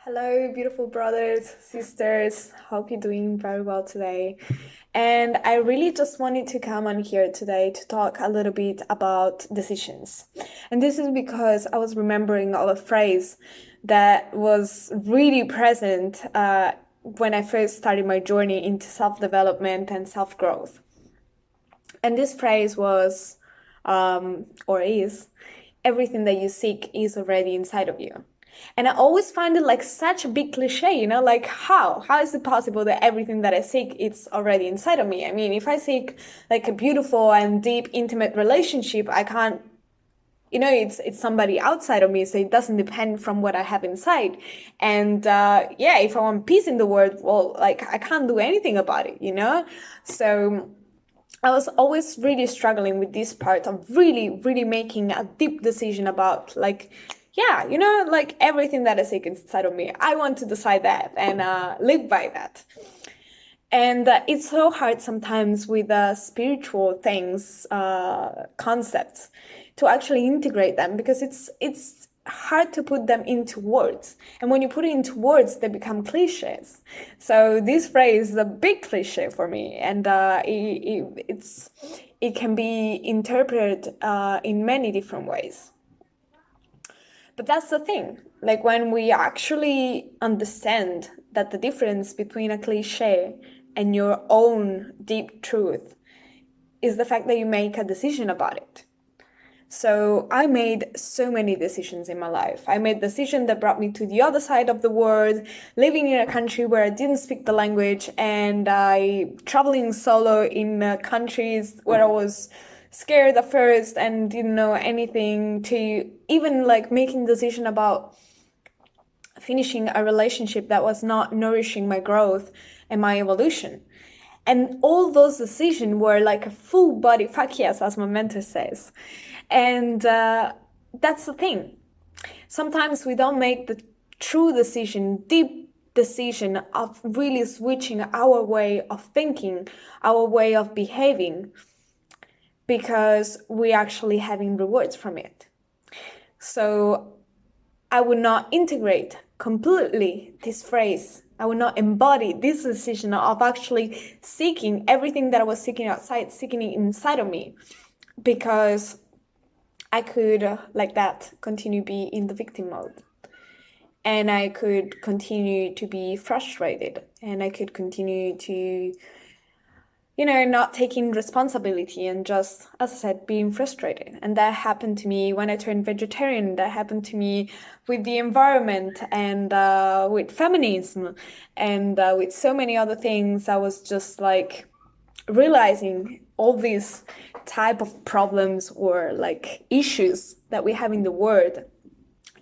Hello, beautiful brothers, sisters. Hope you're doing very well today. And I really just wanted to come on here today to talk a little bit about decisions. And this is because I was remembering of a phrase that was really present when I first started my journey into self-development and self-growth. And this phrase was, or is, everything that you seek is already inside of you. And I always find it like such a big cliche, like how is it possible that everything that I seek is already inside of me? I mean, if I seek like a beautiful and deep, intimate relationship, I can't, it's somebody outside of me, so it doesn't depend from what I have inside. And yeah, if I want peace in the world, well, like I can't do anything about it. So I was always really struggling with this part of really, really making a deep decision about like, yeah, like everything that I seek inside of me. I want to decide that and live by that. And it's so hard sometimes with spiritual things, concepts, to actually integrate them because it's hard to put them into words. And when you put it into words, they become cliches. So this phrase is a big cliche for me, and it can be interpreted in many different ways. But that's the thing. Like when we actually understand that the difference between a cliche and your own deep truth is the fact that you make a decision about it. So I made so many decisions in my life. I made decisions that brought me to the other side of the world, living in a country where I didn't speak the language, and I traveling solo in countries where I was scared at first and didn't know anything, to even like making decision about finishing a relationship that was not nourishing my growth and my evolution. And all those decisions were like a full body fuck yes, as my mentor says. And that's the thing. Sometimes we don't make the true decision, deep decision of really switching our way of thinking, our way of behaving, because we actually having rewards from it. So I would not integrate completely this phrase. I would not embody this decision of actually seeking everything that I was seeking outside, seeking it inside of me, because I could, like that, continue be in the victim mode. And I could continue to be frustrated, and I could continue to not taking responsibility and just, as I said, being frustrated. And that happened to me when I turned vegetarian. That happened to me with the environment and with feminism and with so many other things. I was just like realizing all these type of problems or like issues that we have in the world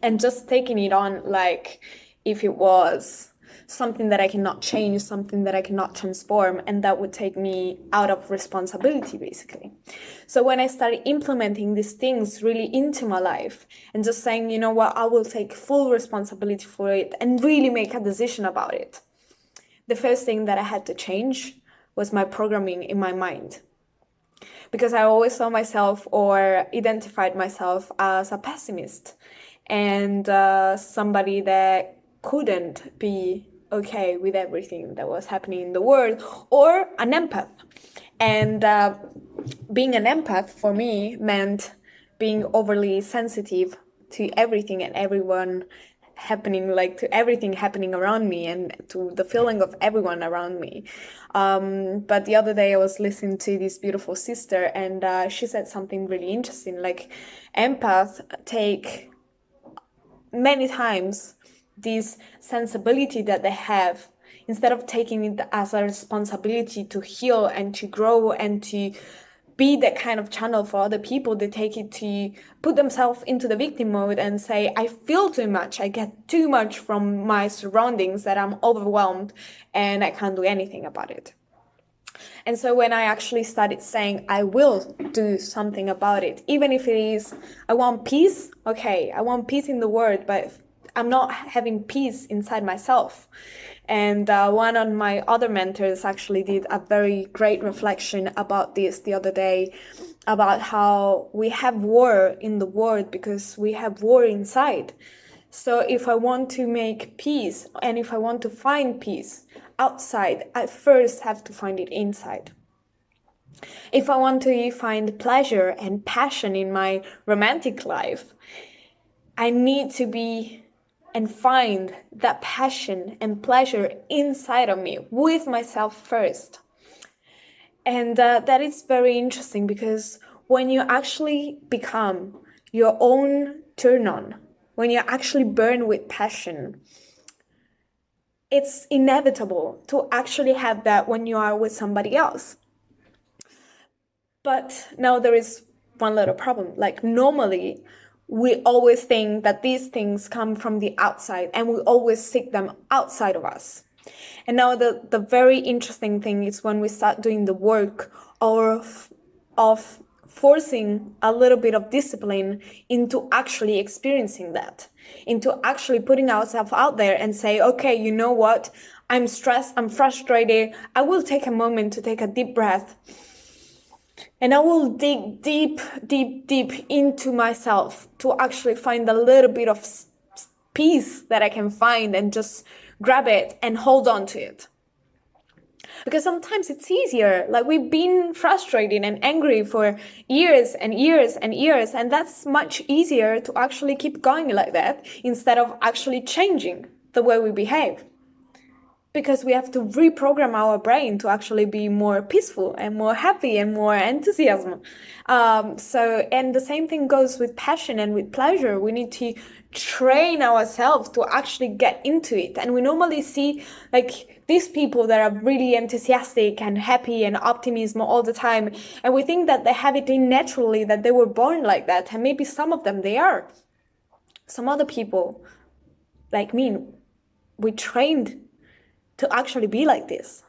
and just taking it on like if it was something that I cannot change, something that I cannot transform, and that would take me out of responsibility, basically. So when I started implementing these things really into my life and just saying, you know what, I will take full responsibility for it and really make a decision about it, the first thing that I had to change was my programming in my mind. Because I always saw myself or identified myself as a pessimist and somebody that couldn't be okay with everything that was happening in the world, or an empath. And being an empath for me meant being overly sensitive to everything and everyone happening, like to everything happening around me and to the feeling of everyone around me. But the other day I was listening to this beautiful sister, and she said something really interesting, like empaths take many times this sensibility that they have, instead of taking it as a responsibility to heal and to grow and to be that kind of channel for other people, they take it to put themselves into the victim mode and say, I feel too much, I get too much from my surroundings, that I'm overwhelmed and I can't do anything about it. And so when I actually started saying, I will do something about it, even if it is, I want peace, okay, I want peace in the world, but I'm not having peace inside myself. And one of my other mentors actually did a very great reflection about this the other day, about how we have war in the world because we have war inside. So if I want to make peace and if I want to find peace outside, I first have to find it inside. If I want to find pleasure and passion in my romantic life, I need to be and find that passion and pleasure inside of me with myself first. And that is very interesting because when you actually become your own turn on, when you actually burn with passion, it's inevitable to actually have that when you are with somebody else. But now there is one little problem. Like normally, we always think that these things come from the outside and we always seek them outside of us. And now the very interesting thing is when we start doing the work of forcing a little bit of discipline into actually experiencing that, into actually putting ourselves out there and say, okay, you know what? I'm stressed, I'm frustrated. I will take a moment to take a deep breath. And I will dig deep, deep, deep into myself to actually find a little bit of peace that I can find and just grab it and hold on to it. Because sometimes it's easier. Like we've been frustrated and angry for years and years and years, and that's much easier to actually keep going like that instead of actually changing the way we behave. Because we have to reprogram our brain to actually be more peaceful and more happy and more enthusiasm. And the same thing goes with passion and with pleasure. We need to train ourselves to actually get into it. And we normally see like these people that are really enthusiastic and happy and optimism all the time. And we think that they have it in naturally, that they were born like that. And maybe some of them, they are. Some other people, like me, we trained to actually be like this.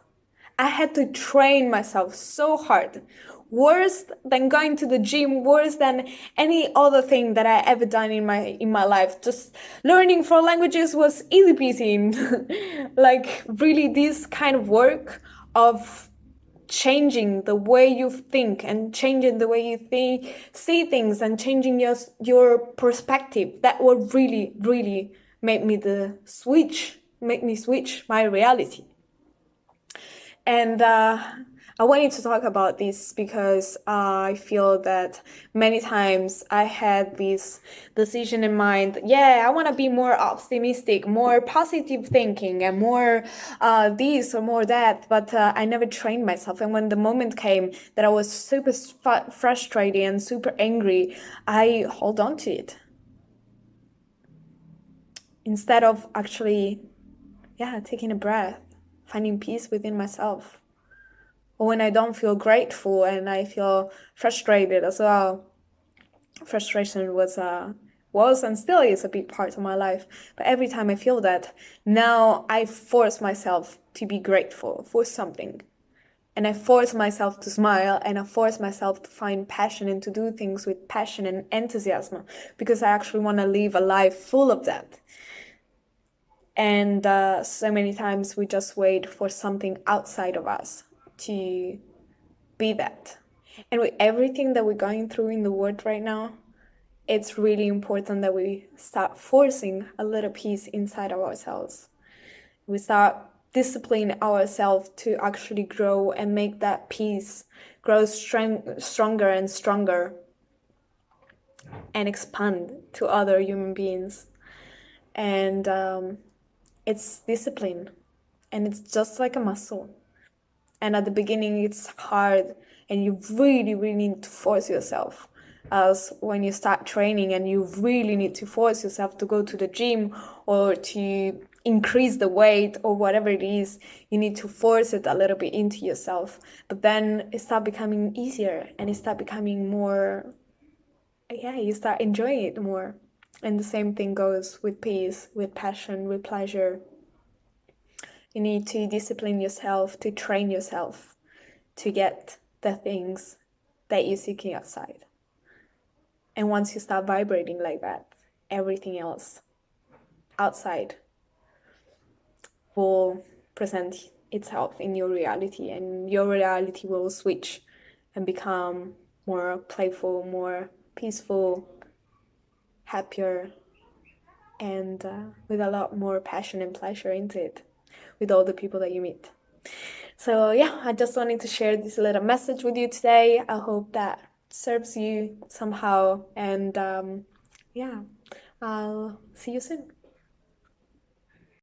I had to train myself so hard. Worse than going to the gym, worse than any other thing that I ever done in my life. Just learning 4 languages was easy peasy. Like really this kind of work of changing the way you think and changing the way you see things and changing your perspective, that would really make me switch my reality. And I wanted to talk about this because I feel that many times I had this decision in mind. Yeah, I want to be more optimistic, more positive thinking, and more this or more that. But I never trained myself. And when the moment came that I was super frustrated and super angry, I hold on to it instead of actually, taking a breath, finding peace within myself. Or when I don't feel grateful and I feel frustrated as well. Frustration was and still is a big part of my life. But every time I feel that, now I force myself to be grateful for something. And I force myself to smile and I force myself to find passion and to do things with passion and enthusiasm because I actually want to live a life full of that. And so many times we just wait for something outside of us to be that. And with everything that we're going through in the world right now, it's really important that we start forcing a little peace inside of ourselves. We start disciplining ourselves to actually grow and make that peace grow stronger and stronger and expand to other human beings. And it's discipline, and it's just like a muscle. And at the beginning, it's hard, and you really need to force yourself. As when you start training and you really need to force yourself to go to the gym or to increase the weight or whatever it is, you need to force it a little bit into yourself. But then it starts becoming easier and it starts becoming more, you start enjoying it more. And the same thing goes with peace, with passion, with pleasure. You need to discipline yourself, to train yourself to get the things that you're seeking outside. And once you start vibrating like that, everything else outside will present itself in your reality, and your reality will switch and become more playful, more peaceful, happier, and with a lot more passion and pleasure into it with all the people that you meet. So yeah, I just wanted to share this little message with you today. I hope that serves you somehow, and yeah, I'll see you soon.